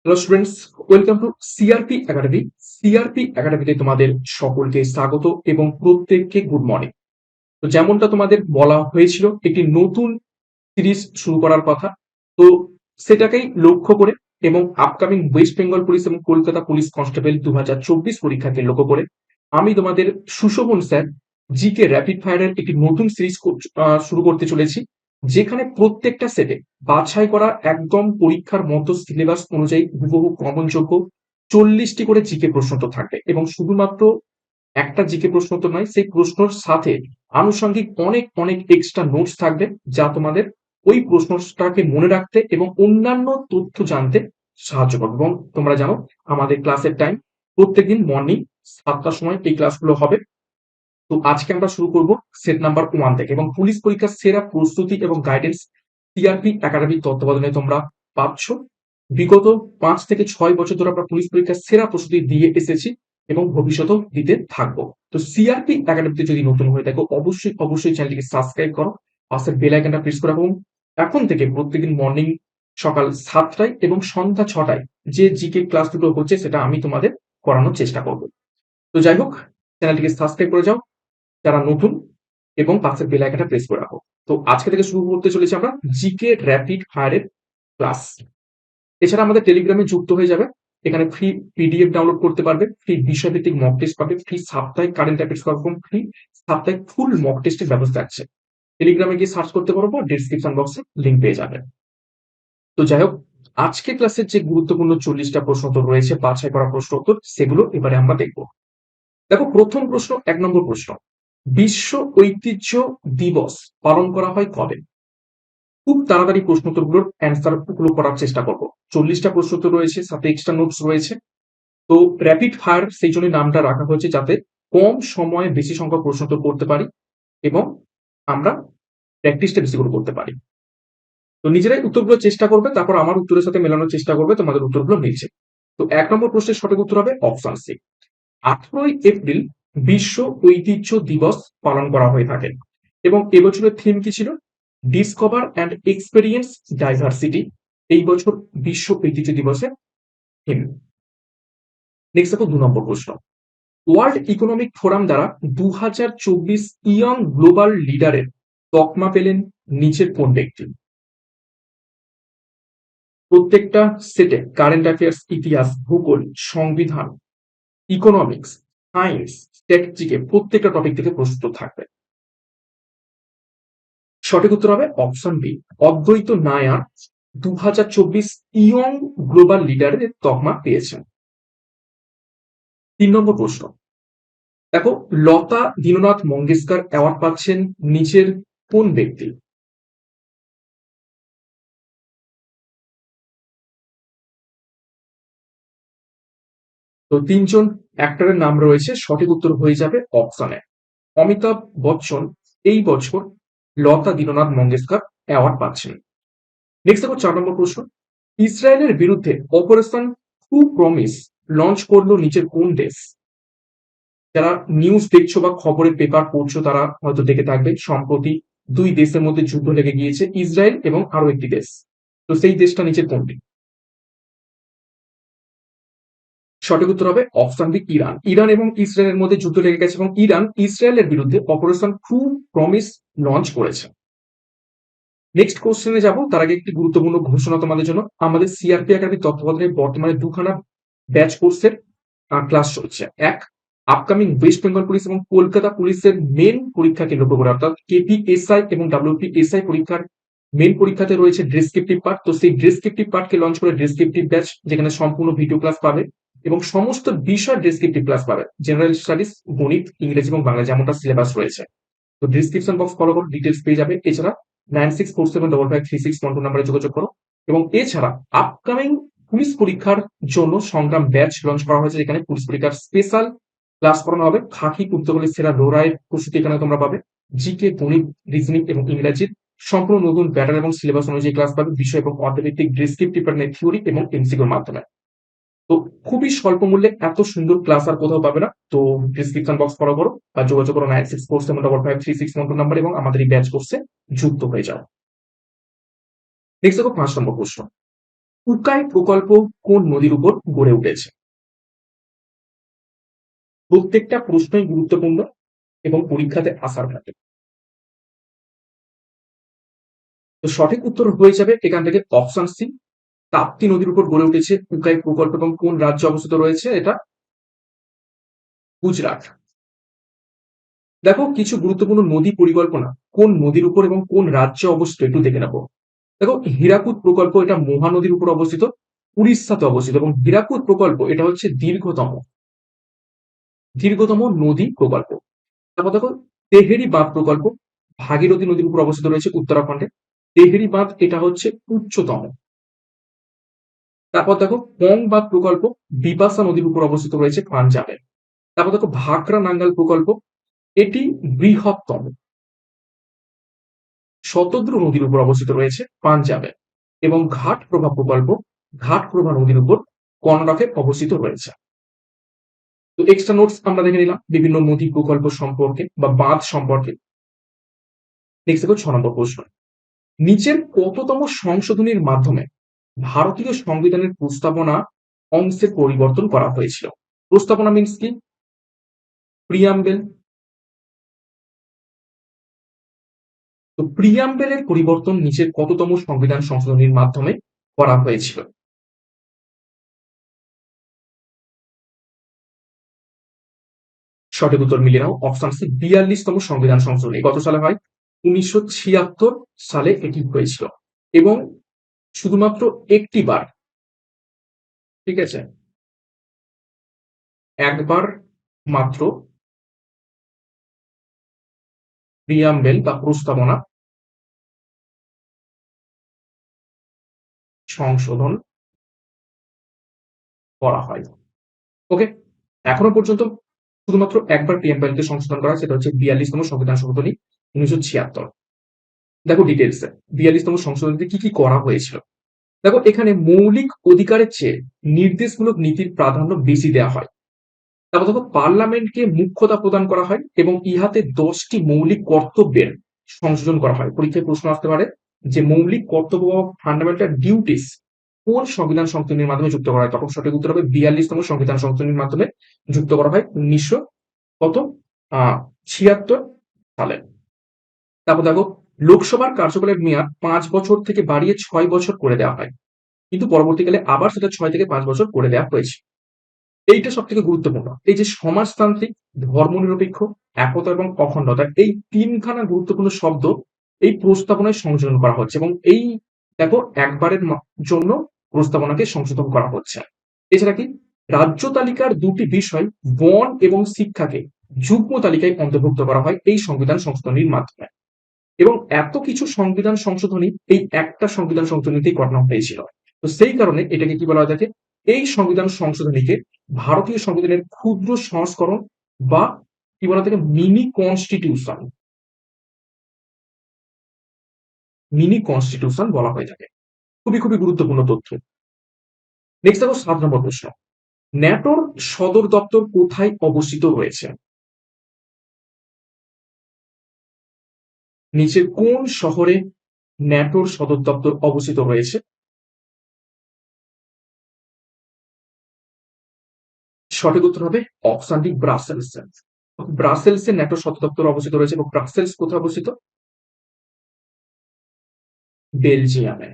Hello students, welcome to CRP academy. CRP একাডেমিতে তোমাদের সকলকে স্বাগত এবং প্রত্যেককে গুড মর্নিং। তো যেমনটা তোমাদের বলা হয়েছিল একটি নতুন সিরিজ শুরু করার কথা, তো সেটাকেই লক্ষ্য করে এবং আপকামিং ওয়েস্ট বেঙ্গল পুলিশ এবং কলকাতা পুলিশ কনস্টেবল 2024 পরীক্ষাকে লক্ষ্য করে আমি তোমাদের সুশোভন স্যার জিকে র্যাপিড ফায়ারের একটি নতুন সিরিজ শুরু করতে চলেছি, যেখানে প্রত্যেকটা সেটে বাছাই করা একদম পরীক্ষার মতো সিলেবাস অনুযায়ী হুবহু কমনযোগ্য 40টি করে জিকে প্রশ্ন তো থাকবে এবং শুধুমাত্র একটা জিকে প্রশ্ন তো নয়, সেই প্রশ্নের সাথে আনুষঙ্গিক অনেক অনেক এক্সট্রা নোটস থাকবে, যা তোমাদের ওই প্রশ্নটাকে মনে রাখতে এবং অন্যান্য তথ্য জানতে সাহায্য করবে। এবং তোমরা জানো আমাদের ক্লাসের টাইম প্রত্যেকদিন মর্নিং 7টার সময় এই ক্লাসগুলো হবে। তো আজকে আমরা শুরু করব সেট নাম্বার 1 থেকে এবং পুলিশ পরীক্ষার সেরা প্রস্তুতি এবং গাইডেন্স সিআরপি একাডেমির তত্ত্বাবধানে তোমরা পাচ্ছ। বিগত 5 থেকে 6 বছর ধরে আমরা পুলিশ পরীক্ষার সেরা প্রস্তুতি দিয়ে এসেছি এবং ভবিষ্যতেও দিতে থাকবো। তো সিআরপি একাডেমিতে যদি নতুন হয়ে থাকো অবশ্যই অবশ্যই চ্যানেলটিকে সাবস্ক্রাইব করো, পাশের বেল আইকনটা প্রেস করে রাখুন। এখন থেকে প্রত্যেকদিন মর্নিং সকাল 7টায় এবং সন্ধ্যা 6টায় যে জিকে ক্লাস দুটো হচ্ছে সেটা আমি তোমাদের করানোর চেষ্টা করব। তো যাই হোক, চ্যানেলটিকে সাবস্ক্রাইব করে যাও যারা নতুন এবং পাশের বেল আইকনটা প্রেস করে রাখো। তো আজকে থেকে শুরু করতে চলেছি আমরা জিকে র্যাপিড ফায়ারের ক্লাস। এছাড়া আমাদের টেলিগ্রামে যুক্ত হয়ে যাবে, এখানে ফ্রি পিডিএফ ডাউনলোড করতে পারবে, ফ্রি বিষয়ভিত্তিক মক টেস্ট পাবে, ফ্রি সাপ্তাহিক কারেন্ট অ্যাফেয়ার্স এবং ফ্রি সাপ্তাহিক ফুল মক টেস্টের ব্যবস্থা আছে। টেলিগ্রামে গিয়ে সার্চ করতে পারবো, ডেসক্রিপশন বক্সে লিঙ্ক পেয়ে যাবে। তো যাই হোক, আজকে ক্লাসের যে গুরুত্বপূর্ণ 40টা প্রশ্ন উত্তর রয়েছে, বাছাই করা প্রশ্ন উত্তর, সেগুলো এবারে আমরা দেখবো। দেখো, প্রথম প্রশ্ন, 1 নম্বর প্রশ্ন, বিশ্ব ঐতিহ্য দিবস পালন করা হয় কবে? খুব তাড়াতাড়ি প্রশ্ন উত্তরগুলোর অ্যান্সার গুলো করার চেষ্টা করব। 40টা প্রশ্ন উত্তর রয়েছে, সাথে এক্সট্রা নোটস রয়েছে। তো র্যাপিড ফায়ার সেই জন্য নামটা রাখা হয়েছে, যাতে কম সময়ে বেশি সংখ্যক প্রশ্ন উত্তর করতে পারি এবং আমরা প্র্যাকটিসটা বেশি করে করতে পারি। তো নিজেরাই উত্তরগুলো চেষ্টা করবে, তারপর আমার উত্তরের সাথে মেলানোর চেষ্টা করবে তোমাদের উত্তরগুলো মিলছে। তো 1 নম্বর প্রশ্নের সঠিক উত্তর হবে অপশন সি। 18ই এপ্রিল বিশ্ব ঐতিহ্য দিবস পালন করা হয়ে থাকে এবং এবছরের থিম কি ছিল? ডিসকভার অ্যান্ড এক্সপেরিয়েন্স ডাইভার্সিটি এই বছর বিশ্ব ঐতিহ্য দিবসের থিম। নেক্সট দেখো 2 নম্বর প্রশ্ন, ওয়ার্ল্ড ইকোনমিক ফোরাম দ্বারা 2024 ইয়ং গ্লোবাল লিডারের তকমা পেলেন নিচের কোন ব্যক্তি? প্রত্যেকটা সেটে কারেন্ট অ্যাফেয়ার্স, ইতিহাস, ভূগোল, সংবিধান, ইকোনমিক্স, সায়েন্স, স্ট্র্যাটেজিকে প্রত্যেকটা টপিক থেকে প্রশ্ন থাকবে। সঠিক উত্তর হবে অপশন বি, অদ্বৈত নায়ার 2024 ইয়ং গ্লোবাল লিডারের তকমা পেয়েছেন। 3 নম্বর প্রশ্ন, দেখো, লতা দীননাথ মঙ্গেশকর অ্যাওয়ার্ড পাচ্ছেন নিচের কোন ব্যক্তি? তো 3জন অ্যাক্টরের নাম রয়েছে, সঠিক উত্তর হয়ে যাবে অপশনে অমিতাভ বচ্চন এই বছর লতা দীননাথ মঙ্গেশকর অ্যাওয়ার্ড পাচ্ছেন। নেক্সট দেখো 4 নম্বর প্রশ্ন, ইসরায়েলের বিরুদ্ধে অপারেশন ট্রু প্রমিস লঞ্চ করলো নিচের কোন দেশ? যারা নিউজ দেখছো বা খবরের পেপার পড়ছো তারা হয়তো দেখে থাকবে, সম্প্রতি 2 দেশের মধ্যে যুদ্ধ লেগে গিয়েছে, ইসরায়েল এবং আরো একটি দেশ। তো সেই দেশটা নিচের কোনটি? সঠিক উত্তর হবে অপশন বি, ইরান। ইরান এবং ইসরায়েলের মধ্যে যুদ্ধ লেগে গেছে এবং ইরান ইসরায়েলের বিরুদ্ধে অপারেশন ট্রু প্রমিস লঞ্চ করেছে। নেক্সট কোশ্চেনে যাব, তার আগে একটি গুরুত্বপূর্ণ ঘোষণা তোমাদের জন্য। আমাদের সিআরপি একাডেমির তত্ত্বাবধানে বর্তমানে 2খানা ব্যাচ কোর্সের ক্লাস চলছে। এক, আপকামিং ওয়েস্ট বেঙ্গল পুলিশ এবং কলকাতা পুলিশের মেন পরীক্ষাকে লক্ষ্য করে, অর্থাৎ কেপিএসআই এবং ডাব্লিউপিএসআই পরীক্ষার মেন পরীক্ষাতে রয়েছে ডেসক্রিপটিভ পার্ট। তো সেই ডেসক্রিপটিভ পার্টকে লঞ্চ করে ডেসক্রিপটিভ ব্যাচ, যেখানে সম্পূর্ণ ভিডিও ক্লাস পাবে এবং সমস্ত বিষয় ডেসক্রিপটিভ ক্লাস পাবে, জেনারেল স্টাডিজ, গণিত, ইংরেজি এবং বাংলা যেমনটা সিলেবাস রয়েছে। তো ডিসক্রিপশন বক্স ফলো করো, ডিটেলস পেয়ে যাবে। এছাড়া 9647553612 নাম্বারে যোগাযোগ করো। এবং এছাড়া আপকামিং পুলিশ পরীক্ষার জন্য সংগ্রাম ব্যাচ লঞ্চ করা হয়েছে, যেখানে পুলিশ পরীক্ষার স্পেশাল ক্লাস করানো হবে। খাকি কুর্তগুলির সেরা লড়াইয়ের প্রস্তুতি এখানে তোমরা পাবে। জিকে, গণিত, রিজনিং এবং ইংরেজির সম্পূর্ণ নতুন প্যাটার্ন এবং সিলেবাস অনুযায়ী ক্লাস পাবে, বিষয় এবং অর্থভিত্তিক ডেসক্রিপটিভ প্যাটার্নের থিওরি এবং এমসিকিউর মাধ্যমে। তো খুবই স্বল্প মূল্যে এত সুন্দর ক্লাস আর কোথাও পাবে না। তো ডিসক্রিপশন বক্স ফলো করো বা যোগাযোগ করো 9647553612 নাম্বার এবং আমাদের এই ব্যাচ কোর্সে যুক্ত হয়ে যাও। নেক্সট দেখো 5 নম্বর প্রশ্ন, উকাই প্রকল্প কোন নদীর উপর গড়ে উঠেছে? প্রত্যেকটা প্রশ্নই গুরুত্বপূর্ণ এবং পরীক্ষাতে আসার থাকে। তো সঠিক উত্তর হয়ে যাবে এখান থেকে অপশন সি, তাপ্তি নদীর উপর গড়ে উঠেছে উকাই প্রকল্প এবং কোন রাজ্যে অবস্থিত রয়েছে? এটা গুজরাট। দেখো কিছু গুরুত্বপূর্ণ নদী পরিকল্পনা কোন নদীর উপর এবং কোন রাজ্যে অবস্থিত একটু দেখে নেবো। দেখো হীরাকুদ প্রকল্প এটা মহানদীর উপর অবস্থিত, উড়িষ্যাতে অবস্থিত, এবং হীরাকুদ প্রকল্প এটা হচ্ছে দীর্ঘতম নদী প্রকল্প। তারপর দেখো তেহেরি বাঁধ প্রকল্প ভাগীরথী নদীর উপর অবস্থিত রয়েছে উত্তরাখণ্ডে। তেহেরি বাঁধ এটা হচ্ছে উচ্চতম। তারপর দেখো পং বাঁধ প্রকল্প বিপাশা নদীর উপর অবস্থিত রয়েছে পাঞ্জাবে। তারপর দেখো ভাকরা নাঙ্গাল প্রকল্প এটি বৃহত্তম। শতদ্রু নদীর উপর অবস্থিত রয়েছে পাঞ্জাবে। এবং ঘাট প্রভা প্রকল্প ঘাট প্রভা নদীর উপর কর্ণাটকে অবস্থিত রয়েছে। তো এক্সট্রা নোটস আমরা দেখে নিলাম বিভিন্ন নদী প্রকল্প সম্পর্কে বা বাঁধ সম্পর্কে। নেক্সট দেখো 6 নম্বর প্রশ্ন, নিচের কততম সংশোধনীর মাধ্যমে ভারতীয় সংবিধানের প্রস্তাবনা অংশের পরিবর্তন করা হয়েছিল? প্রস্তাবনা মিন্স কি? প্রিয়াম্বেল। তো প্রিয়াম্বেলের পরিবর্তন নিচের কততম সংবিধান সংশোধনীর মাধ্যমে করা হয়েছিল? সঠিক উত্তর মিলিয়ে নাও, অপশন সি 42তম সংবিধান সংশোধনী। কত সালে হয়? 1976 সালে এটি হয়েছিল। এবং শুধুমাত্র একটি বার, ঠিক আছে, একবার মাত্র প্রিয়াম্বেল বা প্রস্তাবনা সংশোধন করা হয়। ওকে, এখনো পর্যন্ত শুধুমাত্র একবার প্রিয়াম্বেলকে সংশোধন করা, সেটা হচ্ছে 42তম সংবিধান সংশোধনী 1976। দেখো ডিটেলসে 42তম সংশোধনীতে কি কি করা হয়েছিল। দেখো এখানে মৌলিক অধিকারের চেয়ে নির্দেশমূলক নীতির প্রাধান্য বেশি দেওয়া হয়। তারপর দেখো পার্লামেন্টকে মুখ্যতা প্রদান করা হয় এবং ইহাতে 10টি মৌলিক কর্তব্যের সংযোজন করা হয়। পরীক্ষায় প্রশ্ন আসতে পারে যে মৌলিক কর্তব্য বা ফান্ডামেন্টাল ডিউটিস কোন সংবিধান সংশোধনীর মাধ্যমে যুক্ত করা হয়? তখন সঠিক উত্তর হবে 42তম সংবিধান সংশোধনীর মাধ্যমে যুক্ত করা হয় 1900 কত 76 সালে। তারপর দেখো লোকসভার কার্যকালের মেয়াদ 5 বছর থেকে বাড়িয়ে 6 বছর করে দেওয়া হয়, কিন্তু পরবর্তীকালে আবার সেটা 6 থেকে 5 বছর করে দেওয়া হয়েছে। এইটা সব থেকে গুরুত্বপূর্ণ। এই যে সমাজতান্ত্রিক, ধর্মনিরপেক্ষ, একতা এবং অখণ্ডতা, এই তিনখানা গুরুত্বপূর্ণ শব্দ এই প্রস্তাবনায় সংযোজন করা হচ্ছে এবং এই দেখো একবারের জন্য প্রস্তাবনাকে সংশোধন করা হচ্ছে। এছাড়া কি রাজ্য তালিকার দুটি বিষয় বন এবং শিক্ষাকে যুগ্ম তালিকায় অন্তর্ভুক্ত করা হয় এই সংবিধান সংশোধনীর মাধ্যমে। এবং এত কিছু সংবিধান সংশোধনী এই একটা সংবিধান সংশোধনীতেই করানো হয়েছিল। তো সেই কারণে এটাকে কি বলা হয়ে থাকে? এই সংবিধান সংশোধনীকে ভারতীয় সংবিধানের ক্ষুদ্র সংস্করণ বা কি বলা থাকে মিনি কনস্টিটিউশন বলা হয়ে থাকে। খুবই খুবই গুরুত্বপূর্ণ তথ্য। নেক্সট দেখো 7 নম্বর প্রশ্ন, ন্যাটোর সদর দপ্তর কোথায় অবস্থিত রয়েছে? নিচের কোন শহরে ন্যাটোর সদর দপ্তর অবস্থিত রয়েছে? সঠিক উত্তর হবে অপশন ডি ব্রাসেলস। ব্রাসেলসে ন্যাটো সদর দপ্তর অবস্থিত রয়েছে। এবং ব্রাসেলস কোথায় অবস্থিত? বেলজিয়ামে।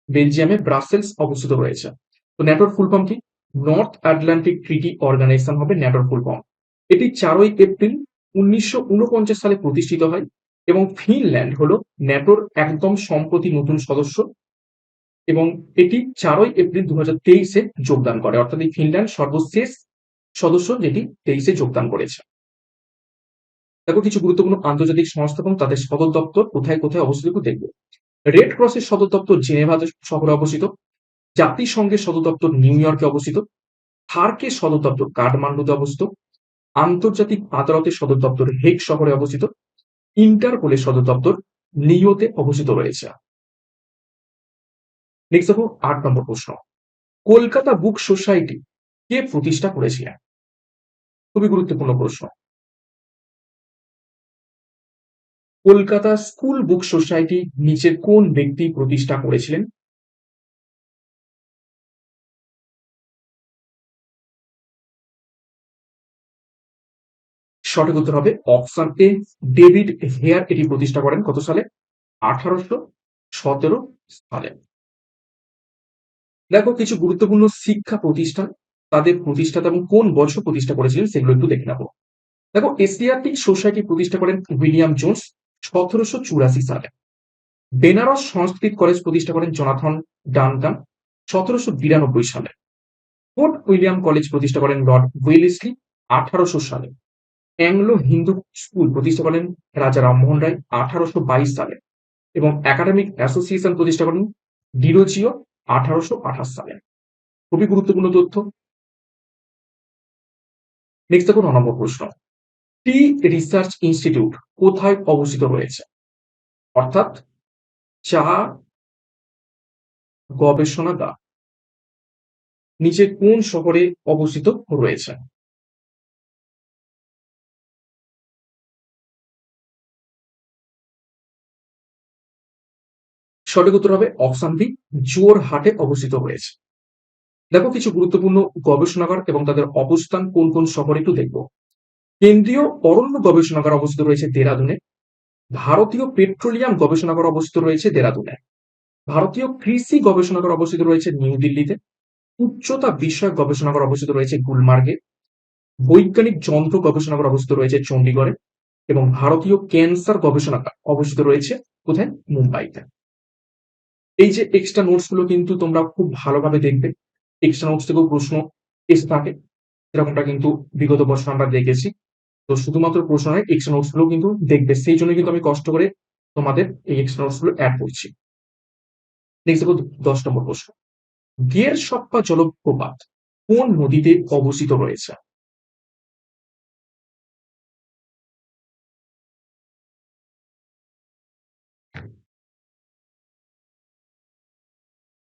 বেলজিয়ামে ব্রাসেলস অবস্থিত রয়েছে। তো ন্যাটোর ফুল ফর্ম কি? নর্থ আটলান্টিক ট্রিটি অর্গানাইজেশন হবে ন্যাটোর ফুল ফর্ম। এটি 4 এপ্রিল 1949 সালে প্রতিষ্ঠিত হয় এবং ফিনল্যান্ড হলো ন্যাটোর একদম সম্প্রতি নতুন সদস্য। এবং এটি 4 এপ্রিল 2023-এ যোগদান করে, অর্থাৎ এই ফিনল্যান্ড সর্বশেষ সদস্য যেটি 23-এ যোগদান করেছে। দেখো কিছু গুরুত্বপূর্ণ আন্তর্জাতিক সংস্থা এবং তাদের সদর দপ্তর কোথায় কোথায় অবস্থিত দেখবো। রেড ক্রসের সদর দপ্তর জেনেভা শহরে অবস্থিত। জাতিসংঘের সদর দপ্তর নিউ ইয়র্কে অবস্থিত। সার্কের সদর দপ্তর কাঠমান্ডুতে অবস্থিত। আন্তর্জাতিক আদালতের সদর দপ্তর হেগ শহরে অবস্থিত। ইন্টারপোলের সদর দপ্তর লিওতে অবস্থিত রয়েছে। নেক্সট দেখো 8 নম্বর প্রশ্ন, কলকাতা বুক সোসাইটি কে প্রতিষ্ঠা করেছিলেন? খুবই গুরুত্বপূর্ণ প্রশ্ন। কলকাতা স্কুল বুক সোসাইটি নিচের কোন ব্যক্তি প্রতিষ্ঠা করেছিলেন? সঠিক উত্তর হবে অপশন এ, ডেভিড হেয়ার এটি প্রতিষ্ঠা করেন কত সালে? 1817 সালে। দেখো কিছু গুরুত্বপূর্ণ শিক্ষা প্রতিষ্ঠান, তাদের প্রতিষ্ঠাতা এবং কোন বছর প্রতিষ্ঠা করেছিলেন সেগুলো একটু দেখে নেবো। দেখো এশিয়াটিক সোসাইটি প্রতিষ্ঠা করেন উইলিয়াম জোন্স 1784 সালে। বেনারস সংস্কৃত কলেজ প্রতিষ্ঠা করেন জোনাথন ডানকান 1792 সালে। ফোর্ট উইলিয়াম কলেজ প্রতিষ্ঠা করেন লর্ড ওয়েলেসলি 1800 সালে। অ্যাংলো হিন্দু স্কুল প্রতিষ্ঠা করেন রাজা রামমোহন রায় 1822 সালে এবং একাডেমিক অ্যাসোসিয়েশন প্রতিষ্ঠা করেন ডিরোজিও 1828 সালে। খুবই গুরুত্বপূর্ণ তথ্য। নেক্সট দেখো 9 নম্বর প্রশ্ন। টি রিসার্চ ইনস্টিটিউট কোথায় অবস্থিত রয়েছে? অর্থাৎ চা গবেষণাগার নিচে কোন শহরে অবস্থিত রয়েছে? সঠিক উত্তর হবে অপশন বি, জোরহাটে অবস্থিত রয়েছে। দেখো কিছু গুরুত্বপূর্ণ গবেষণাগার এবং তাদের অবস্থান কোন কোন শহরে একটু দেখবো। কেন্দ্রীয় অরণ্য গবেষণাগার অবস্থিত রয়েছে দেরাদুনে। ভারতীয় পেট্রোলিয়াম গবেষণাগার অবস্থিত রয়েছে দেরাদুনে। ভারতীয় কৃষি গবেষণাগার অবস্থিত রয়েছে নিউ দিল্লিতে। উচ্চতা বিষয়ক গবেষণাগার অবস্থিত রয়েছে গুলমার্গে। বৈজ্ঞানিক যন্ত্র গবেষণাগার অবস্থিত রয়েছে চণ্ডীগড়ে এবং ভারতীয় ক্যান্সার গবেষণাগার অবস্থিত রয়েছে কোথায়? মুম্বাইতে। এই যে এক্সট্রা নোটস গুলো কিন্তু তোমরা খুব ভালোভাবে দেখবে। এক্সট্রা নোটস থেকেও প্রশ্ন এসে থাকে, এরকমটা কিন্তু বিগত বছর আমরা দেখেছি। তো শুধুমাত্র প্রশ্ন নয়, এক্সট্রা নোটস গুলো কিন্তু দেখবে, সেই জন্য কিন্তু আমি কষ্ট করে তোমাদের এই এক্সট্রা নোটস গুলো অ্যাড করছি। নেক্সট দেখো 10 নম্বর প্রশ্ন। গেরসপ্পা জলপ্রপাত কোন নদীতে অবস্থিত রয়েছে?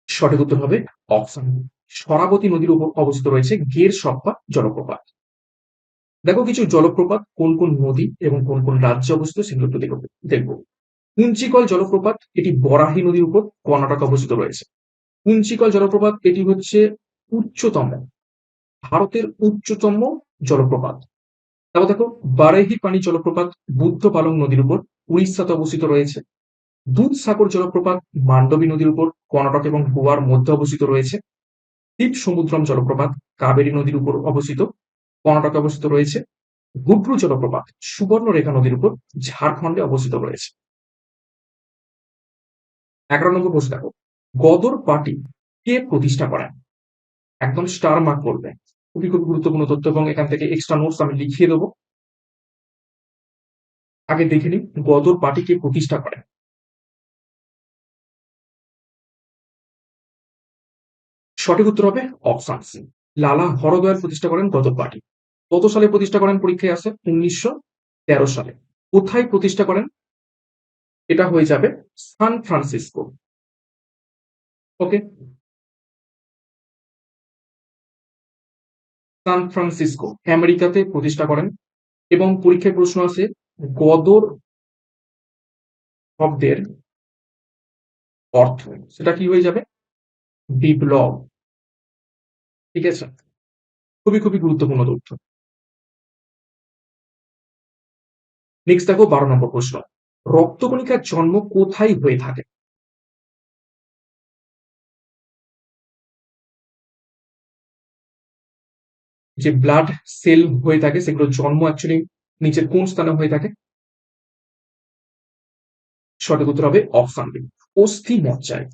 সঠিক উত্তর হবে অপশন শরাবতী নদীর উপর অবস্থিত রয়েছে গেরসপ্পা জলপ্রপাত। দেখো কিছু জলপ্রপাত কোন কোন নদী এবং কোন কোন রাজ্যে অবস্থিত সেগুলো একটু দেখবো। কুঞ্চিকল জলপ্রপাত এটি বরাহী নদীর উপর কর্ণাটকে অবস্থিত রয়েছে। কুঞ্চিকল জলপ্রপাত এটি হচ্ছে উচ্চতম, ভারতের উচ্চতম জলপ্রপাত। তারপর দেখো বারেহি পানি জলপ্রপাত বুদ্ধ পালং নদীর উপর উড়িষ্যাতে অবস্থিত রয়েছে। দুধসাগর জলপ্রপাত মান্ডবী নদীর উপর কর্ণাটক এবং গোয়ার মধ্যে অবস্থিত রয়েছে। দ্বীপ সমুদ্রম জলপ্রপাত কাবেরী নদীর উপর অবস্থিত, কর্ণাটকে অবস্থিত রয়েছে। হুব্রু জলপ্রপাত সুবর্ণরেখা নদীর উপর ঝাড়খণ্ডে অবস্থিত রয়েছে। 11 নম্বর প্রশ্ন দেখো, গদর পার্টি কে প্রতিষ্ঠা করেন? একদম স্টার মার্ক করবে, খুবই খুব গুরুত্বপূর্ণ তথ্য এবং এখান থেকে এক্সট্রা নোটস আমি লিখিয়ে দেবো। আগে দেখে নিই গদর পার্টি কে প্রতিষ্ঠা করেন। সঠিক উত্তর হবে অপশন সি, লালা হরদয়াল প্রতিষ্ঠা করেন গদর পার্টি। কত সালে প্রতিষ্ঠা করেন পরীক্ষায় আসে? 1913 সালে। কোথায় প্রতিষ্ঠা করেন? এটা হয়ে যাবে সান ফ্রান্সিসকো। ওকে, সান ফ্রান্সিসকো আমেরিকাতে প্রতিষ্ঠা করেন। এবং পরীক্ষায় প্রশ্ন আছে গদর শব্দের অর্থ, সেটা কি হয়ে যাবে? বিপ্লব। ঠিক আছে, খুবই খুবই গুরুত্বপূর্ণ তথ্য। নেক্সট দেখো 12 নম্বর প্রশ্ন। রক্তকণিকার জন্ম কোথায় হয়ে থাকে? যে ব্লাড সেল হয়ে থাকে সেগুলো জন্ম অ্যাকচুয়ালি নিচের কোন স্থানে হয়ে থাকে? সঠিক উত্তর হবে অপশন বি, অস্থি মজ্জায়।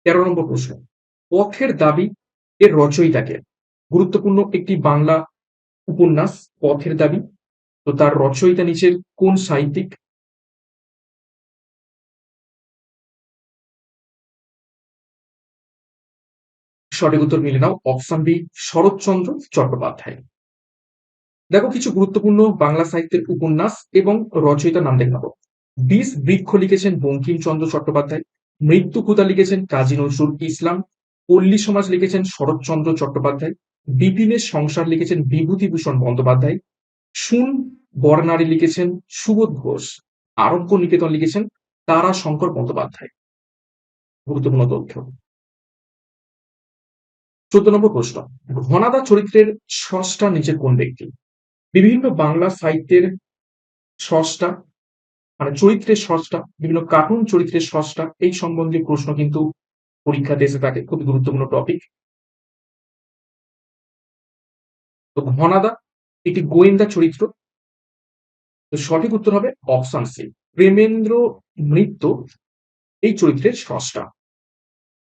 13 নম্বর প্রশ্ন। পথের দাবি এর রচয়িতাকে? গুরুত্বপূর্ণ একটি বাংলা উপন্যাস পথের দাবি, তো তার রচয়িতা নিচের কোন সাহিত্যিক? সঠিক উত্তর মিলে নাও অপশন বি, শরৎচন্দ্র চট্টোপাধ্যায়। দেখো কিছু গুরুত্বপূর্ণ বাংলা সাহিত্যের উপন্যাস এবং রচয়িতার নাম দেখে নেবো। বিষ বৃক্ষ লিখেছেন বঙ্কিমচন্দ্র চট্টোপাধ্যায়। মৃত্যুকুতা লিখেছেন কাজী নজরুল ইসলাম। পল্লী সমাজ লিখেছেন শরৎচন্দ্র চট্টোপাধ্যায়। বিপিনের সংসার লিখেছেন বিভূতিভূষণ বন্দ্যোপাধ্যায়। শুন বরনারী লিখেছেন সুবোধ ঘোষ। আরব্য নিকেতন লিখেছেন তারা শঙ্কর বন্দ্যোপাধ্যায়। গুরুত্বপূর্ণ তথ্য। 14 নম্বর প্রশ্ন। ঘনাদা চরিত্রের স্রষ্টা নিচের কোন ব্যক্তি? বিভিন্ন বাংলা সাহিত্যের স্রষ্টা, মানে চরিত্রের স্রষ্টা, বিভিন্ন কার্টুন চরিত্রের স্রষ্টা, এই সম্বন্ধীয় প্রশ্ন কিন্তু পরীক্ষাতে এসে থাকে, খুবই গুরুত্বপূর্ণ টপিক। তো ঘনাদা একটি গোয়েন্দা চরিত্র। তো সঠিক উত্তর হবে অপশন সি, প্রেমেন্দ্র নৃত্য এই চরিত্রের স্রষ্টা।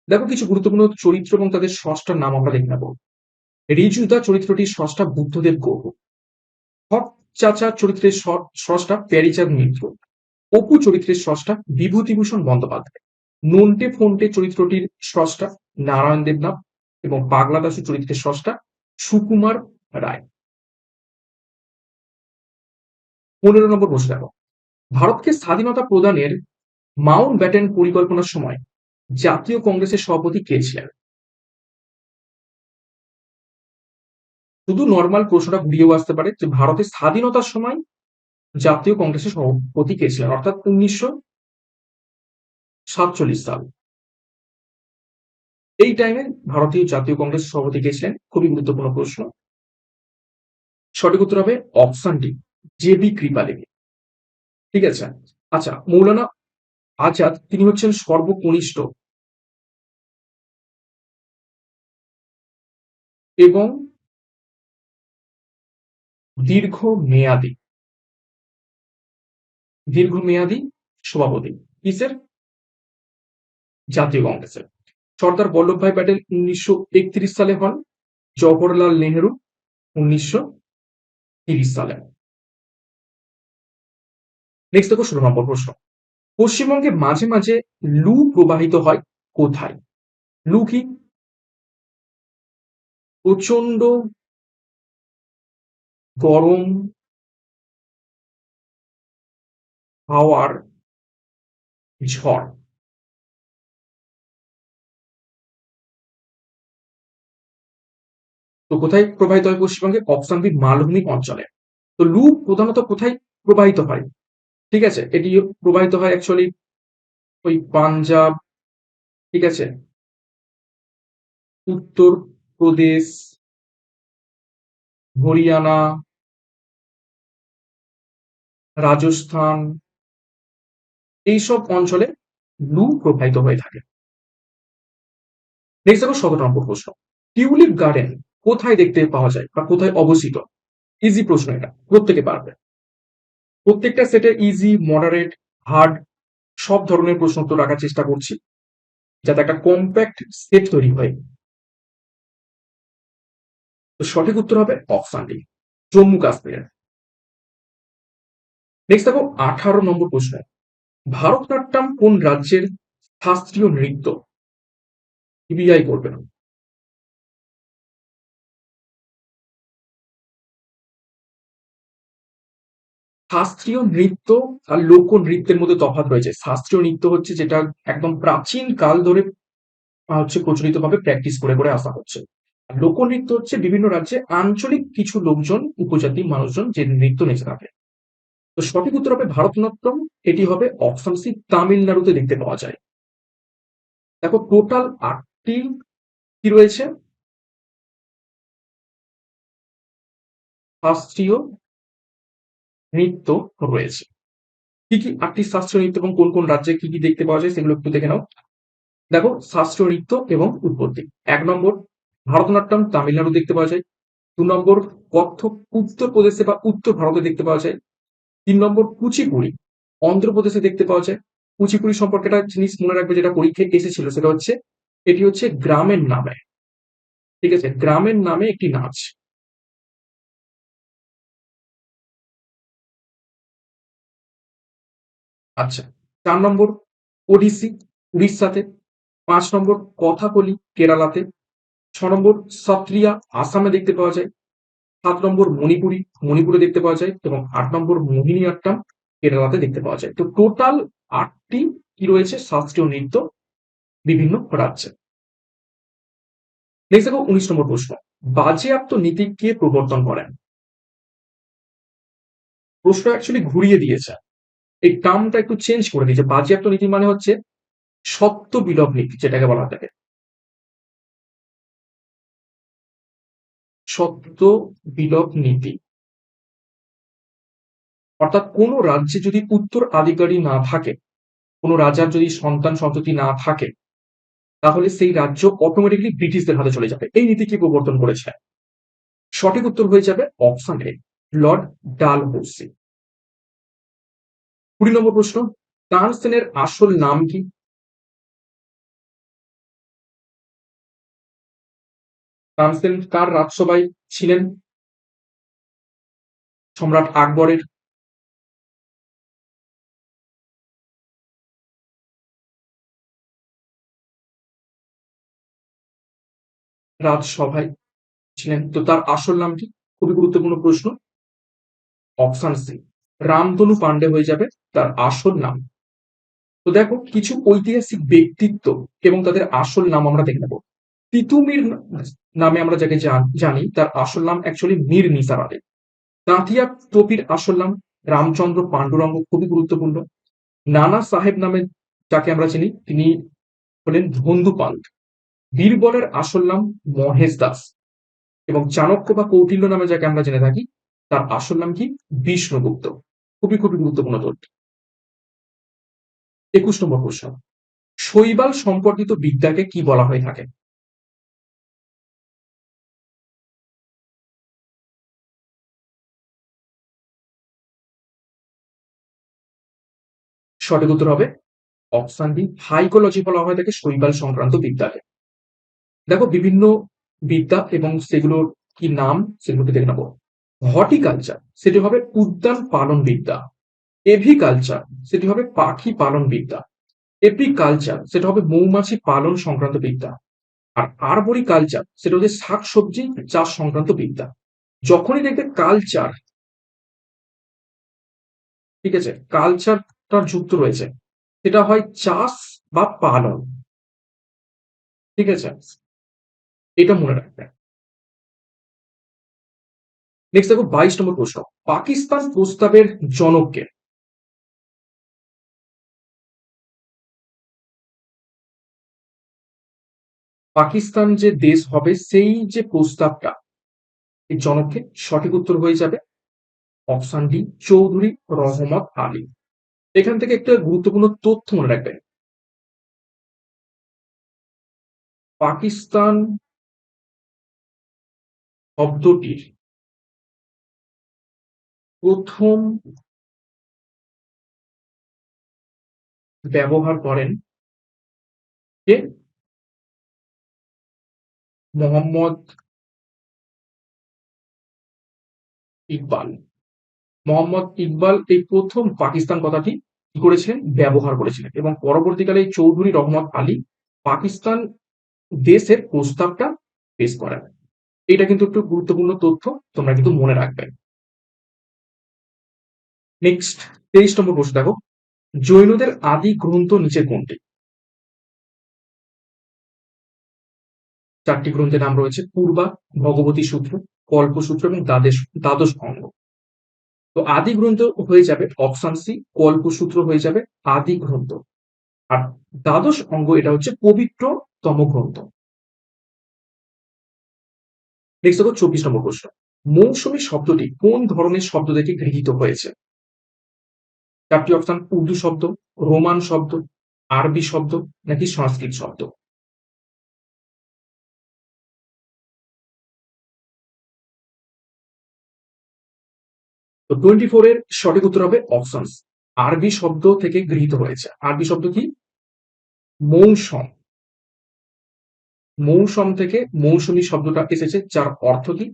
দেখো কিছু গুরুত্বপূর্ণ চরিত্র এবং তাদের স্রষ্টার নাম আমরা দেখে নেব। ঋজুদা চরিত্রটির স্রষ্টা বুদ্ধদেব গুহ। হক চাচা চরিত্রের স্রষ্টা প্যারিচাঁদ মিত্র। অপু চরিত্রের স্রষ্টা বিভূতিভূষণ বন্দ্যোপাধ্যায়। নন্টে ফন্টে চরিত্রটির স্রষ্টা নারায়ণ দেবনাথ এবং পাগলা দাশু চরিত্রের স্রষ্টা সুকুমার রায়। 15 নম্বর প্রশ্ন দেখো, ভারতকে স্বাধীনতা প্রদানের মাউন্ট ব্যাটেন পরিকল্পনার সময় জাতীয় কংগ্রেসের সভাপতি কে ছিলেন? শুধু নর্মাল প্রশ্নটা ঘুরিয়েও আসতে পারে যে ভারতের স্বাধীনতার সময় জাতীয় কংগ্রেসের সভাপতি কে ছিলেন, অর্থাৎ 1947 সাল। এই টাইমে ভারতীয় জাতীয় কংগ্রেস সভাপতি কে ছিলেন? খুবই গুরুত্বপূর্ণ প্রশ্ন। সঠিক উত্তর হবে option D, J B Kripalani. ঠিক আছে। আচ্ছা, মৌলানা আজাদ তিনি হচ্ছেন সর্বকনিষ্ঠ এবং দীর্ঘমেয়াদী দীর্ঘমেয়াদী সভাপতি কিসের? জাতীয় কংগ্রেসের। সর্দার বল্লভভাই প্যাটেল 1931 সালে হন। জওহরলাল নেহেরু 1930 সালে। নেক্সট দেখো 16 নম্বর প্রশ্ন, পশ্চিমবঙ্গে মাঝে মাঝে লু প্রবাহিত হয় কোথায়? লু কি? প্রচন্ড গরম হাওয়ার ঝড়। তো কোথায় প্রবাহিত হয় পশ্চিমবঙ্গে? অপশন বি, মালভূমি অঞ্চলে। তো লু প্রধানত কোথায় প্রবাহিত হয়? ঠিক আছে, এটি প্রবাহিত হয় অ্যাকচুয়ালি ওই পাঞ্জাব, ঠিক আছে, উত্তর প্রদেশ, হরিয়ানা, রাজস্থান, এইসব অঞ্চলে লু প্রবাহিত হয়ে থাকে। নেক্সট দেখো 17 নম্বর প্রশ্ন, টিউলিপ গার্ডেন কোথায় দেখতে পাওয়া যায় বা কোথায় অবস্থিত? ইজি প্রশ্ন, এটা প্রত্যেকে পারবে। প্রত্যেকটা সেটে ইজি, মডারেট, হার্ড সব ধরনের প্রশ্ন উত্তর রাখার চেষ্টা করছি, যাতে একটা কম্প্যাক্ট সেট তৈরি হয়। তো সঠিক উত্তর হবে অপশন ডি, জম্মু কাশ্মীরের। নেক্সট দেখো 18 নম্বর প্রশ্ন, ভারতনাট্যম কোন রাজ্যের শাস্ত্রীয় নৃত্য? ইবিআই করবে না। শাস্ত্রীয় নৃত্য আর লোক নৃত্যের মধ্যে তফাৎ রয়েছে। শাস্ত্রীয় নৃত্য হচ্ছে যেটা একদম প্রাচীন কাল ধরে হচ্ছে প্রচলিত ভাবে প্র্যাকটিস করে করে আসা হচ্ছে। আর লোকনৃত্য হচ্ছে বিভিন্ন রাজ্যে আঞ্চলিক কিছু লোকজন, উপজাতি মানুষজন যে নৃত্য নেচে থাকে। তো সঠিক উত্তর হবে ভারতনাট্যম। এটি হবে অপশন সি, তামিলনাড়ুতে দেখতে পাওয়া যায়। দেখো টোটাল 8টি কি রয়েছে শাস্ত্রীয় নৃত্য রয়েছে। কি কি 8টি শাস্ত্রীয় নৃত্য এবং কোন কোন রাজ্যে কি কি দেখতে পাওয়া যায় সেগুলো একটু দেখে নাও। দেখো শাস্ত্রীয় নৃত্য এবং উৎপত্তি, 1 নম্বর ভারতনাট্যম তামিলনাড়ু দেখতে পাওয়া যায়। 2 নম্বর কত্থক উত্তরপ্রদেশে বা উত্তর ভারতে দেখতে পাওয়া যায়। 3 নম্বর কুচিপুড়ি অন্ধ্রপ্রদেশে দেখতে পাওয়া যায়। কুচিপুড়ি সম্পর্কে একটা জিনিস মনে রাখবে, যেটা পরীক্ষায় এসেছিল, সেটা হচ্ছে এটি হচ্ছে গ্রামের নামে, ঠিক আছে, গ্রামের নামে একটি নাচ। আচ্ছা, 4 নম্বর ওডিসি উড়িষ্যাতে। 5 নম্বর কথাকলি কেরালাতে। 6 নম্বর সত্রিয়া আসামে দেখতে পাওয়া যায়। 7 নম্বর মণিপুরি মণিপুরে দেখতে পাওয়া যায় এবং 8 নম্বর মোহিনীআট্টম কেরালাতে দেখতে পাওয়া যায়। তো টোটাল 8টি কি রয়েছে শাস্ত্রীয় নৃত্য বিভিন্ন রাজ্যে। নেক্সট দেখো 19 নম্বর প্রশ্ন, বাজেয়াপ্ত নীতি কে প্রবর্তন করেন? প্রশ্ন অ্যাকচুয়ালি ঘুরিয়ে দিয়েছে, এই টার্মটা একটু চেঞ্জ করে দিয়েছে। বাজেয়াপ্ত নীতি মানে হচ্ছে সত্য বিলোপ নীতি, যেটাকে বলা থাকে সত্য বিলোপ নীতি। অর্থাৎ কোন রাজ্যে যদি উত্তরাধিকারী না থাকে, কোন রাজার যদি সন্তান সন্ততি না থাকে, তাহলে সেই রাজ্য অটোমেটিকলি ব্রিটিশদের হাতে চলে যাবে। এই নীতি কি প্রবর্তন করেছে? সঠিক উত্তর হয়ে যাবে অপশন এ, লর্ড ডালহৌসি। 20 নম্বর প্রশ্ন, তানসেনের আসল নাম কি? তানসেন কার রাজসভায় ছিলেন? সম্রাট আকবরের রাজসভায় ছিলেন। তো তার আসল নাম কি? খুবই গুরুত্বপূর্ণ প্রশ্ন। অপশন সি, রামধনু পান্ডে হয়ে যাবে তার আসল নাম। তো দেখো কিছু ঐতিহাসিক ব্যক্তিত্ব এবং তাদের আসল নাম আমরা দেখে নেব। তিতুমির নামে আমরা যাকে জানি তার আসল নাম অ্যাকচুয়ালি মীর নিসার আলী। তাঁতিয়া টোপির আসল নাম রামচন্দ্র পাণ্ডুরঙ্গ, খুবই গুরুত্বপূর্ণ। নানা সাহেব নামে যাকে আমরা চিনি তিনি হলেন ধন্দুপাল। বীরবলের আসল নাম মহেশ দাস। এবং চাণক্য বা কৌটিল্য নামে যাকে আমরা জেনে থাকি তার আসল নাম কি? বিষ্ণুগুপ্ত। খুবই খুবই গুরুত্বপূর্ণ তথ্য। 21 নম্বর প্রশ্ন, শৈবাল সম্পর্কিত বিদ্যাকে কি বলা হয়ে থাকে? সঠিক উত্তর হবে অপশন বি, হাইকোলজি বলা হয় থাকে শৈবাল সংক্রান্ত বিদ্যাকে। দেখো বিভিন্ন বিদ্যা এবং সেগুলোর কি নাম সেগুলোকে দেখে নেবো। হর্টিকালচার সেটি হবে উদ্যান পালন বিদ্যা। এভিকালচার সেটি হবে পাখি পালন বিদ্যা। এপিকালচার সেটা হবে মৌমাছি পালন সংক্রান্ত বিদ্যা। আর আরবরিকালচার সেটা হচ্ছে শাকসবজি চাষ সংক্রান্ত বিদ্যা। যখনই দেখবে কালচার, ঠিক আছে, কালচারটা যুক্ত রয়েছে, সেটা হয় চাষ বা পালন। ঠিক আছে, এটা মনে রাখবে। নেক্সট দেখো 22 নম্বর প্রশ্ন, পাকিস্তান প্রস্তাবের জনককে? পাকিস্তান যে দেশ হবে সেই যে প্রস্তাবটা, এই জনককে? সঠিক উত্তর হয়ে যাবে অপশন ডি, চৌধুরী রহমত আলী। এখান থেকে একটা গুরুত্বপূর্ণ তথ্য মনে রাখবেন। পাকিস্তান শব্দটির প্রথম ব্যবহার করেন কে? মোহাম্মদ ইকবাল। মোহাম্মদ ইকবাল এই প্রথম পাকিস্তান কথাটি কি করেছিলেন? ব্যবহার করেছিলেন। এবং পরবর্তীকালে এই চৌধুরী রহমত আলী পাকিস্তান দেশের প্রস্তাবটা পেশ করেন। এটা কিন্তু একটু গুরুত্বপূর্ণ তথ্য, তোমরা কিন্তু মনে রাখবে। নেক্সট 23 নম্বর প্রশ্ন দেখো, জৈনদের আদি গ্রন্থ নিচে কোনটি? চারটি গ্রন্থের নাম রয়েছে, পূর্বা, ভগবতী সূত্র, কল্পসূত্র এবং দ্বাদশ অঙ্গ। তো আদি গ্রন্থ হয়ে যাবে অপশন সি, কল্পসূত্র হয়ে যাবে আদি গ্রন্থ। আর দ্বাদশ অঙ্গ এটা হচ্ছে পবিত্রতম গ্রন্থ। নেক্সট দেখো 24 নম্বর প্রশ্ন, মৌসুমী শব্দটি কোন ধরনের শব্দ থেকে গৃহীত হয়েছে? চারটি অপশন, উর্দু শব্দ, রোমান শব্দ, আরবি শব্দ নাকি সংস্কৃত শব্দ? তো 24 এর সঠিক উত্তর হবে অপশন আরবি শব্দ থেকে গৃহীত হয়েছে। আরবি শব্দ কি? মৌসম। মৌসম থেকে মৌসুমী শব্দটা এসেছে, যার অর্থ কি?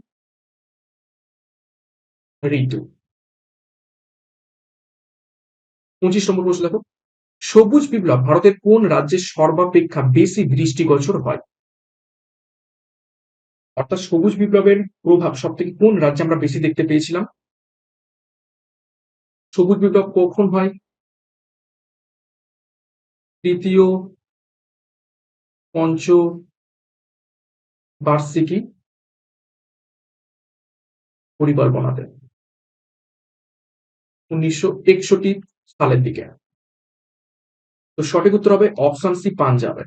ঋতু। 25 নম্বর প্রশ্ন দেখো, সবুজ বিপ্লব ভারতের কোন রাজ্যে সর্বাপেক্ষা বেশি দৃষ্টিগোচর হয়? অর্থাৎ সবুজ বিপ্লবের প্রভাব সব থেকে কোন রাজ্যে আমরা বেশি দেখতে পেয়েছিলাম? সবুজ বিপ্লব কখন হয়? তৃতীয় পঞ্চ বার্ষিকী পরিকল্পনাতে 1961 সালের দিকে। তো সঠিক উত্তর হবে অপশন সি, পাঞ্জাবে।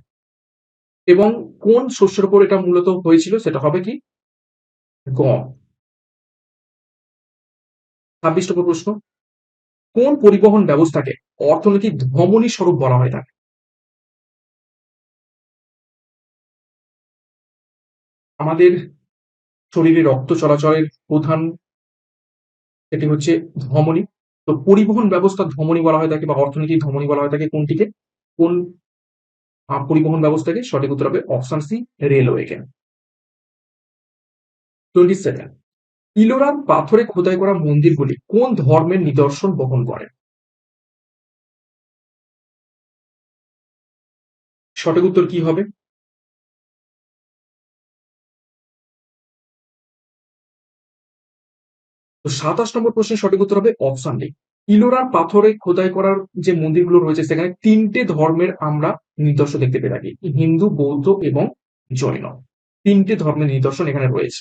এবং কোন শস্যের উপর এটা মূলত হয়েছিল? সেটা হবে কি? গম। 26 নম্বর প্রশ্ন, কোন পরিবহন ব্যবস্থাকে অর্থনৈতিক ধমনী স্বরূপ বলা হয়ে থাকে? আমাদের শরীরে রক্ত চলাচলের প্রধান সেটি হচ্ছে ধমনী। তো পরিবহন ব্যবস্থা ধমনী বলা হয়ে থাকে বা অর্থনৈতিক ধমনী বলা হয়ে থাকে কোনটিকে? কোন পরিবহন ব্যবস্থাকে? সঠিক উত্তর হবে অপশন সি, রেলওয়েকে। 27, ইলোরার পাথরে খোদাই করা মন্দিরগুলি কোন ধর্মের নিদর্শন বহন করে? সঠিক উত্তর কি হবে? তো 27 নম্বর প্রশ্নের সঠিক উত্তর হবে অপশন ডি। ইলোরার পাথরে খোদাই করার যে মন্দিরগুলো রয়েছে সেখানে তিনটে ধর্মের আমরা নিদর্শন দেখতে পেয়ে থাকি, হিন্দু, বৌদ্ধ এবং জৈন। তিনটে ধর্মের নিদর্শন এখানে রয়েছে।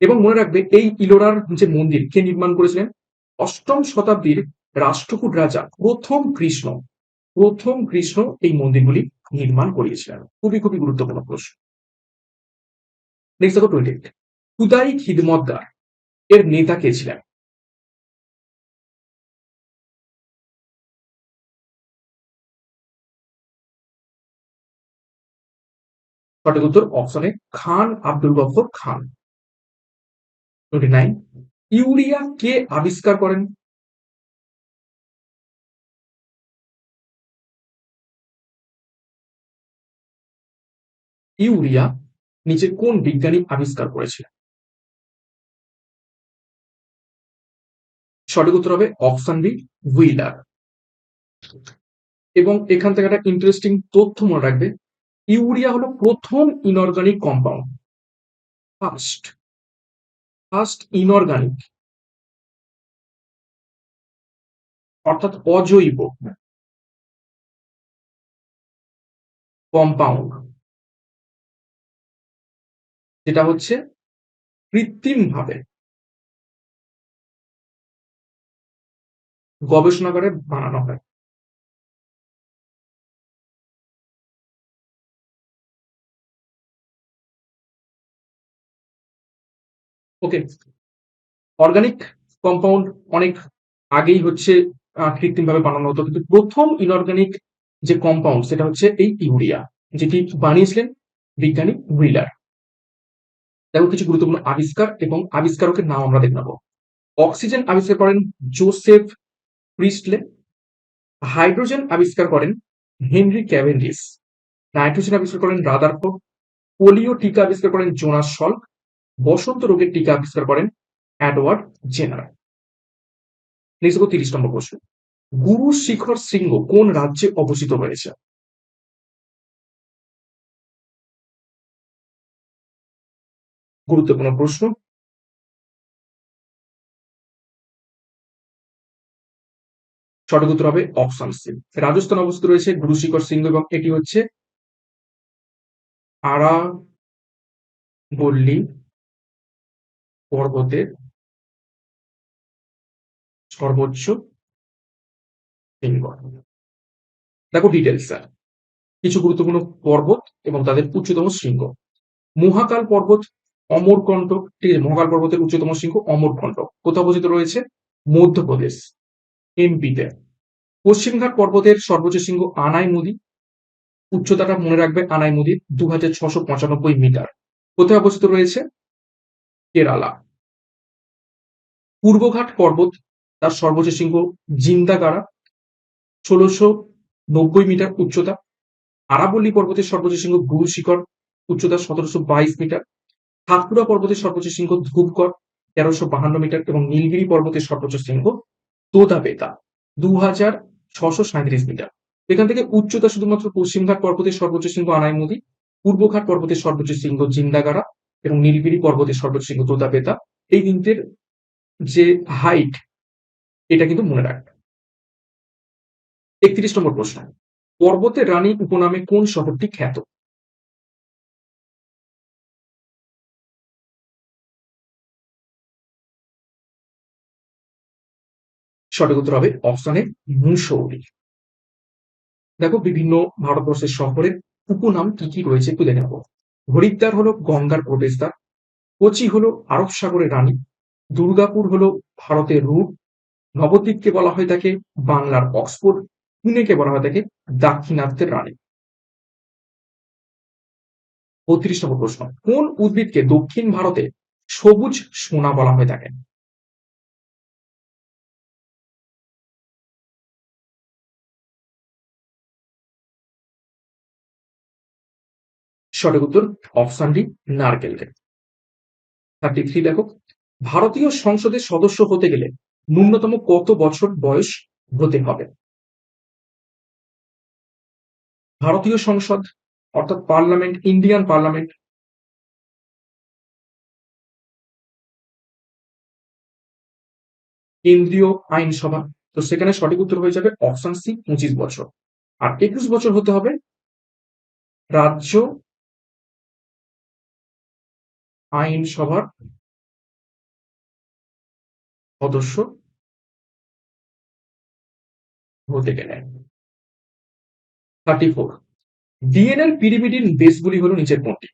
এবং মনে রাখবে এই ইলোরার যে মন্দির কে নির্মাণ করেছিলেন? অষ্টম শতাব্দীর রাষ্ট্রকূট রাজা প্রথম কৃষ্ণ এই মন্দিরগুলি নির্মাণ করিয়েছিলেন। খুবই খুবই গুরুত্বপূর্ণ প্রশ্ন। নেক্সট দেখো 28, খুদাই খিদমতগার এর নেতা কে ছিলেন? সঠিক উত্তর option A, Khan Abdul Gaffar Khan. 29, urea কে আবিষ্কার করেন? ইউরিয়া নিচে কোন বিজ্ঞানী আবিষ্কার করেছিলেন? সঠিক উত্তর হবে অপশন বি, হুইলার। এবং এখান থেকে একটা ইন্টারেস্টিং তথ্য মনে রাখবে, ইউরিয়া হলো প্রথম inorganic compound, first first inorganic, অর্থাৎ অজৈব কম্পাউন্ড, যেটা হচ্ছে কৃত্রিম ভাবে গবেষণাগারে বানানো হয়। ওকে, অর্গানিক কম্পাউন্ড অনেক আগেই হচ্ছে কৃত্রিম ভাবে বানানো হতো, কিন্তু প্রথম ইনঅর্গানিক যে কম্পাউন্ড সেটা হচ্ছে এই ইউরিয়া, যেটি বানিয়েছিলেন বিজ্ঞানী হুইলার। দেখো কিছু গুরুত্বপূর্ণ আবিষ্কার এবং আবিষ্কারকের নাম আমরা দেখে নেবো। অক্সিজেন আবিষ্কার করেন জোসেফ প্রিস্টলে। হাইড্রোজেন আবিষ্কার করেন হেনরি ক্যাভেন্ডিশ। নাইট্রোজেন আবিষ্কার করেন রাদারফোর্ড। পোলিও টিকা আবিষ্কার করেন জোনাস সল্ক। বসন্ত রোগের টিকা আবিষ্কার করেন এডওয়ার্ড জেনার। নেক্সট 30 নম্বর প্রশ্ন, গুরু শিখর শৃঙ্গ কোন রাজ্যে অবস্থিত রয়েছে? গুরুত্বপূর্ণ প্রশ্ন। সঠিক উত্তর হবে অপশন সি, রাজস্থান অবস্থিত রয়েছে গুরু শিখর শৃঙ্গ, এবং এটি হচ্ছে আরাবল্লী পর্বতের সর্বোচ্চ শৃঙ্গ। দেখো ডিটেলস স্যার, কিছু গুরুত্বপূর্ণ পর্বত এবং তাদের উচ্চতম শৃঙ্গ। মহাকাল পর্বত, অমরকণ্টক, ঠিক আছে, মহাকাল পর্বতের উচ্চতম শৃঙ্গ অমরকণ্টক কোথাও অবস্থিত রয়েছে? মধ্যপ্রদেশ, এমপিতে। পশ্চিমঘাট পর্বতের সর্বোচ্চ শৃঙ্গ আনাইমুদি, উচ্চতাটা মনে রাখবে আনাইমুদির 2695 মিটার, কোথায় অবস্থিত রয়েছে? কেরালা। পূর্বঘাট পর্বত, তার সর্বোচ্চ শৃঙ্গ জিন্দাগাড়া, 1690 মিটার উচ্চতা। আরাবল্লী পর্বতের সর্বোচ্চ শৃঙ্গ গুরু শিখর, উচ্চতা 1722 মিটার। সাতপুরা পর্বতের সর্বোচ্চ শৃঙ্গ ধূপগড়, 1352 মিটার, এবং নীলগিরি পর্বতের সর্বোচ্চ শৃঙ্গ তোদা বেতা, 2637 মিটার। এখান থেকে উচ্চতা শুধুমাত্র পশ্চিমঘাট পর্বতের সর্বোচ্চ শৃঙ্গ আনাইমুদি, পূর্বঘাট পর্বতের সর্বোচ্চ শৃঙ্গ জিন্দাগাড়া এবং নীলগিরি পর্বতের সর্বোচ্চ শৃঙ্গ তোদা বেতা, এই তিনটের যে হাইট এটা কিন্তু মনে রাখবে। 31 নম্বর প্রশ্ন, পর্বতের রানী উপনামে কোন শহরটি খ্যাত? সঠিক উত্তর হবে অপশন এ, মুসৌরি। দেখো বিভিন্ন ভারতবর্ষের শহরের উপনাম কি কি রয়েছে একটু দেখে নেবো। হরিদ্বার হলো গঙ্গার প্রবেশদ্বার। কোচি হলো আরব সাগরের রানী। দুর্গাপুর হলো ভারতের রূপ। নবদ্বীপকে বলা হয়ে থাকে বাংলার অক্সফোর্ড, পুনেকে বলা হয়ে থাকে দাক্ষিণাত্যের রানী। ৩২ নম্বর প্রশ্ন, কোন উদ্ভিদকে দক্ষিণ ভারতে সবুজ সোনা বলা হয়ে থাকে? সঠিক উত্তর অপশন ডি, নারকেলকে। 33 দেখো, ভারতীয় সংসদের সদস্য হতে গেলে ন্যূনতম কত বছর বয়স হতে হবে? ভারতীয় সংসদ অর্থাৎ পার্লামেন্ট, ইন্ডিয়ান পার্লামেন্ট, কেন্দ্রীয় আইনসভা, তো সেখানে সঠিক উত্তর হয়ে যাবে অপশন সি 25 বছর। আর 21 বছর হতে হবে রাজ্য আইনসভার সদস্য হতে গেলে। 34, ডিএনএর পিরিমিডিন বেসগুলি হলো নিচের কোনটি?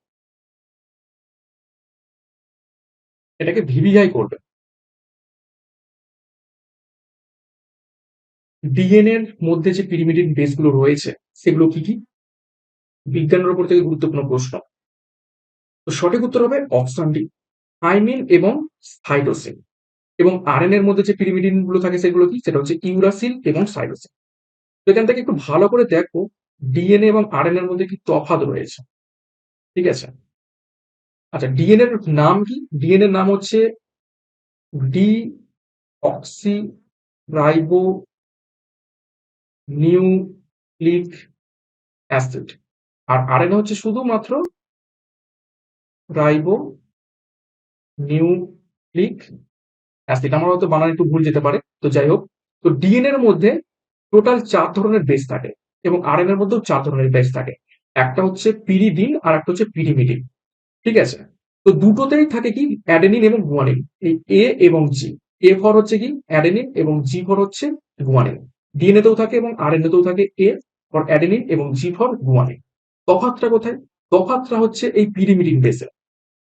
এটাকে ভিভিআই করবে। ডিএনএ এর মধ্যে যে পিরিমিডিন বেসগুলো রয়েছে সেগুলো কি কি? বিজ্ঞানের উপর থেকে গুরুত্বপূর্ণ প্রশ্ন। তো সঠিক উত্তর হবে অপশন ডি, থাইমিন এবং সাইটোসিন। এবং আরএনএ এর মধ্যে যে পিরিমিডিন গুলো থাকে সেগুলো কি? সেটা হচ্ছে ইউরাসিল এবং সাইটোসিন। তো এখান থেকে একটু ভালো করে দেখো ডিএনএ এবং আরএনএ এর মধ্যে কি তফাৎ রয়েছে। ঠিক আছে? আচ্ছা, ডিএনএ এর নাম কি? ডিএনএ এর নাম হচ্ছে deoxyribonucleic acid. আর আরএনএ হচ্ছে শুধুমাত্র রাইবো নিউক্লিক অ্যাসিড। আমার হয়তো বানান একটু ভুল যেতে পারে, তো যাই হোক। তো ডিএনএ এর মধ্যে টোটাল 4 ধরনের বেস থাকে এবং আরএনএ এর মধ্যেও 4 ধরনের বেস থাকে। একটা হচ্ছে পিরিডিন আর একটা হচ্ছে পিরিমিডিন। ঠিক আছে? তো দুটোতেই থাকে কি অ্যাডেনিন এবং গুয়ানিন, এই এ এবং জি। এ ফর হচ্ছে কি অ্যাডেনিন এবং জি ফর হচ্ছে গুয়ানিন। ডিএনএ তেও থাকে এবং আরএনএ তেও থাকে এ ফর অ্যাডেনিন এবং জি ফর গুয়ানিন। তফাৎটা কোথায়? তফাৎটা হচ্ছে এই পিরিমিডিন বেসে।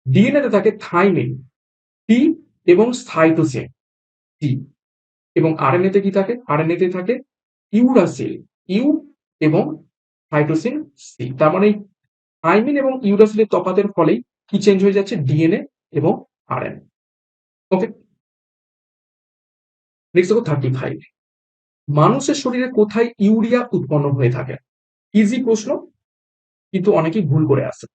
ডিএনএ তে থাকে থাইমিন টি এবং সাইটোসিন টি, এবং আরএনএ তে কি থাকে? আরএনএ তে থাকে ইউরাসিল ইউ এবং সাইটোসিন সি। তার মানে থাইমিন এবং ইউরাসিলের তফাতের ফলেই কি চেঞ্জ হয়ে যাচ্ছে? ডিএনএ এবং আরএনএ। ওকে, নেক্সট দেখো 35, মানুষের শরীরে কোথায় ইউরিয়া উৎপন্ন হয়ে থাকে? ইজি প্রশ্ন, কিন্তু অনেকেই ভুল করে আসে।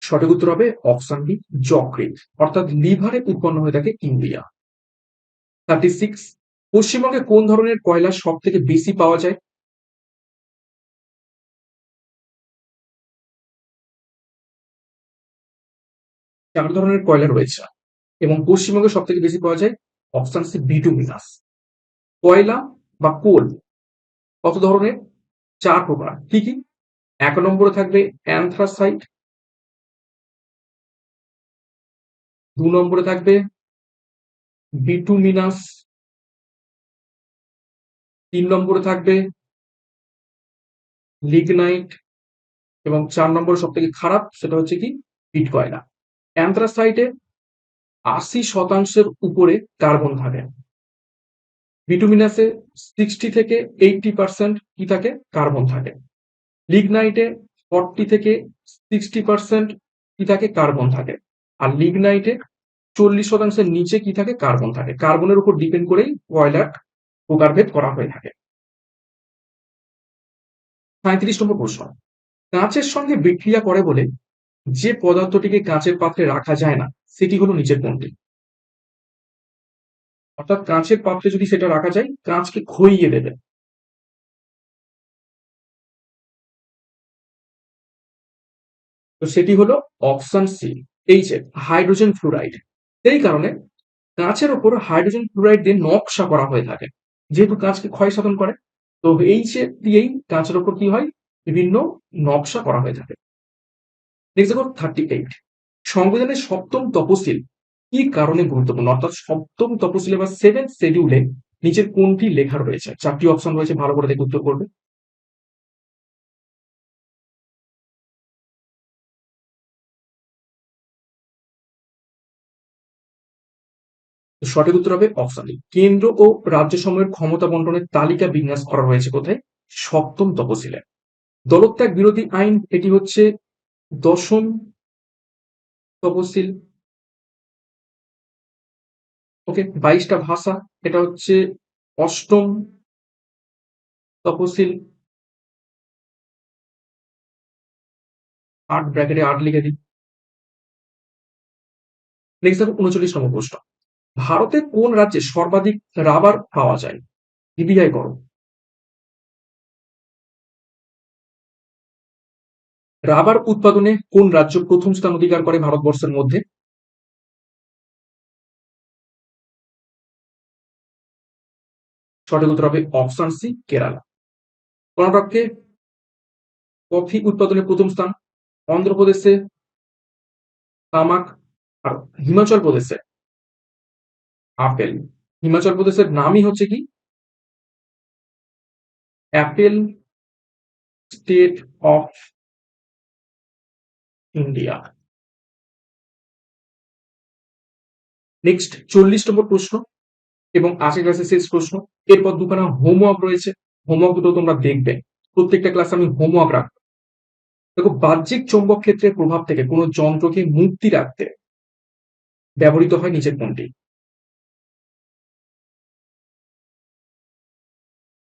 সঠিক উত্তর হবে অপশন বি, যকৃৎ, অর্থাৎ লিভারে উৎপন্ন হয়ে থাকে ইউরিয়া। 36, পশ্চিমবঙ্গে কোন ধরনের কয়লা সব থেকে বেশি পাওয়া যায়? 4 ধরনের কয়লা রয়েছে এবং পশ্চিমবঙ্গে সব থেকে বেশি পাওয়া যায় অপশন সি, বিটুমিনাস। কয়লা বা কোল কত ধরনের? 4 প্রকার। কি কি? 1 নম্বরে থাকবে অ্যানথ্রাসাইট, 2 নম্বরে থাকবে বিটুমিনাস, 3 নম্বরে থাকবে লিগনাইট, এবং 4 নম্বর সব থেকে খারাপ সেটা হচ্ছে কি পিট কয়লা। অ্যানথ্রাসাইটে 80% উপরে কার্বন থাকে। বিটুমিনাসে 60 থেকে 80% কি থাকে? কার্বন থাকে। লিগনাইটে 40 থেকে 60% কি থাকে? কার্বন থাকে। আর লিগনাইটে 40%-এর নিচে কি থাকে? কার্বন থাকে। কার্বনের উপর ডিপেন্ড করেই কয়লার প্রকারভেদ করা হয়ে থাকে। 35 নম্বর প্রশ্ন, কাঁচের সঙ্গে বিক্রিয়া করে বলে যে পদার্থটিকে কাঁচের পাত্রে রাখা যায় না সেটি হলো নিচের কোনটি? অর্থাৎ কাঁচের পাত্রে যদি সেটা রাখা যায় কাঁচকে ক্ষইয়ে দেবে। তো সেটি হলো অপশন সি, এইচ এর হাইড্রোজেন ফ্লুরাইড। এই কারণে কাঁচের ওপর হাইড্রোজেন ফ্লুরাইড দিয়ে নকশা করা হয়ে থাকে, যেহেতু কাঁচকে ক্ষয় সাধন করে। তো এইচ এর দিয়েই কাঁচের ওপর কি হয়? বিভিন্ন নকশা করা হয়ে থাকে। নেক্সট দেখো 38, সংবিধানের সপ্তম তপশিল কি কারণে গুরুত্বপূর্ণ? অর্থাৎ সপ্তম তপশিলে বা সেভেন্থ শিডিউলে নিচের কোনটি লেখা রয়েছে? 4টি অপশন রয়েছে, ভালো করে দেখে উত্তর করবে। সঠিক উত্তর হবে অপশন ডি। কেন্দ্র ও রাজ্য সমূহের ক্ষমতা বন্টনের তালিকা বিন্যাস করা হয়েছে কোথায়? সপ্তম তফসিলে। দলত্যাগ বিরোধী আইন এটি হচ্ছে দশম তফসিল। ওকে, 22টা ভাষা এটা হচ্ছে অষ্টম তফসিল। 8 ব্র্যাকেটে 8 লিখে দিই। নেক্সট দেখো 39 নম্বর প্রশ্ন। ভারতের কোন রাজ্যে সর্বাধিক রাবার পাওয়া যায়? বিবিআই করো। রাবার উৎপাদনে কোন রাজ্য প্রথম স্থান অধিকার করে ভারতবর্ষের মধ্যে? সঠিক উত্তর হবে অপশন সি, কেরালা। কর্ণাটককে কফি উৎপাদনে প্রথম স্থান, অন্ধ্রপ্রদেশে তামাক, আর হিমাচল প্রদেশে আপেল। হিমাচল প্রদেশের নামই হচ্ছে কি Apple state of India. Next 40 নম্বর প্রশ্ন এবং আজকের ক্লাসের শেষ প্রশ্ন। এরপর দুখানা হোমওয়ার্ক রয়েছে, হোমওয়ার্ক দুটো তোমরা দেখবে। প্রত্যেকটা ক্লাসে আমি হোমওয়ার্ক রাখবো। দেখো, বাহ্যিক চৌম্বক ক্ষেত্রের প্রভাব থেকে কোনো যন্ত্রকে মুক্তি রাখতে ব্যবহৃত হয় নিচের কোনটি?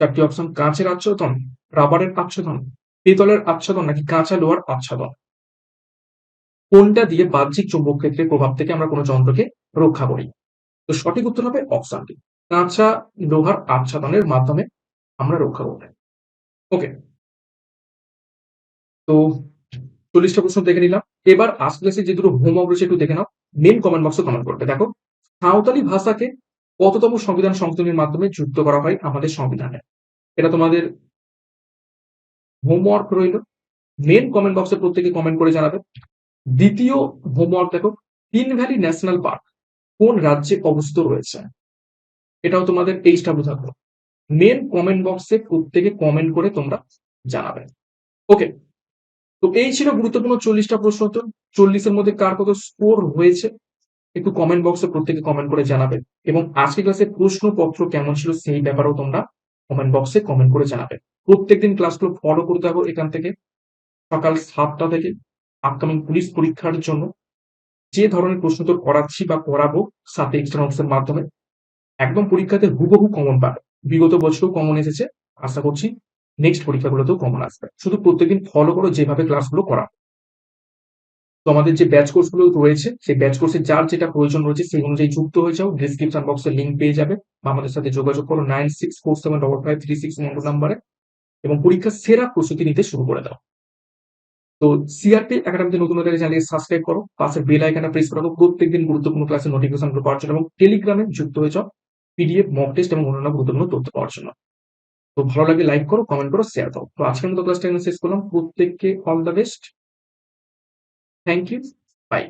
চারটি অপশন: কাঁচের আচ্ছাদন, রাবারের আচ্ছাদন, পিতলের আচ্ছাদন নাকি কাঁচা লোহার আচ্ছাদন। কোনটা দিয়ে বাহ্যিক চৌম্বক ক্ষেত্রের প্রভাব থেকে আমরা কোনো যন্ত্রকে রক্ষা করি? তো সঠিক উত্তর হবে অপশন ডি, কাঁচা লোহার আচ্ছাদনের মাধ্যমে আমরা রক্ষা করব। ওকে, তো 40টা প্রশ্ন দেখে নিলাম। এবার আজকে ক্লাসে যে দুটো হোমওয়ার্ক রয়েছে একটু দেখে নাও। মেন কমেন্ট বক্সে কমেন্ট করবে। দেখো, সাঁওতালি ভাষাকে কততম সংবিধান সংশোধনীর মাধ্যমে যুক্ত করা হয় আমাদের সংবিধানে? এটা তোমাদের হোমওয়ার্ক রইল। মেন কমেন্ট বক্সে প্রত্যেকে কমেন্ট করে জানাবে। দ্বিতীয় হোমওয়ার্ক দেখো, তিন ভ্যালি ন্যাশনাল পার্ক কোন রাজ্যে অবস্থিত রয়েছে? এটাও তোমাদের এইচডাব্লিউ থাকলো। মেন কমেন্ট বক্সে প্রত্যেকে কমেন্ট করে তোমরা জানাবে। ওকে, তো এই ছিল গুরুত্বপূর্ণ 40টা প্রশ্ন। তো 40-এর মধ্যে কার কত স্কোর হয়েছে একটু কমেন্ট বক্সে প্রত্যেকে কমেন্ট করে জানাবে। এবং আজকে ক্লাসে প্রশ্নপত্র কেমন ছিল সেই ব্যাপারেও তোমরা কমেন্ট বক্সে কমেন্ট করে জানাবে। প্রত্যেকদিন ক্লাসগুলো ফলো করতে হবে এখান থেকে, সকাল 7টা থেকে। আপকামিং পুলিশ পরীক্ষার জন্য যে ধরনের প্রশ্নোত্তর করাচ্ছি বা করাবো সাথে এক্সট্রা নোটসের মাধ্যমে, একদম পরীক্ষাতে হুবহু কমন পাবে। বিগত বছরও কমন এসেছে, আশা করছি নেক্সট পরীক্ষাগুলোতেও কমন আসবে। শুধু প্রত্যেকদিন ফলো করো যেভাবে ক্লাসগুলো করা। তো আমাদের যে ব্যাচ কোর্সগুলো রয়েছে সেই ব্যাচ কোর্সে যার যেটা প্রয়োজন রয়েছে সেই অনুযায়ী যুক্ত হয়ে যাও। ডিসক্রিপশন বক্সে লিঙ্ক পেয়ে যাবে বা আমাদের সাথে যোগাযোগ করো 9647553612 নাম্বারে এবং পরীক্ষার সেরা প্রস্তুতি নিতে শুরু করে দাও। তো সিআরপি একাডেমিতে নতুন হলে চ্যানেলকে সাবস্ক্রাইব করো, পাশে বেল আইকনটা প্রেস করো প্রত্যেকদিন গুরুত্বপূর্ণ ক্লাসের নোটিফিকেশন পাওয়ার জন্য এবং টেলিগ্রামে যুক্ত হয়ে যাও পিডিএফ, মক টেস্ট এবং অন্যান্য গুরুত্বপূর্ণ তথ্য পাওয়ার জন্য। তো ভালো লাগলে লাইক করো, কমেন্ট করো, শেয়ার করো। তো আজকের মতো ক্লাসটা এখানে শেষ করলাম। প্রত্যেককে all the best. Thank you, by.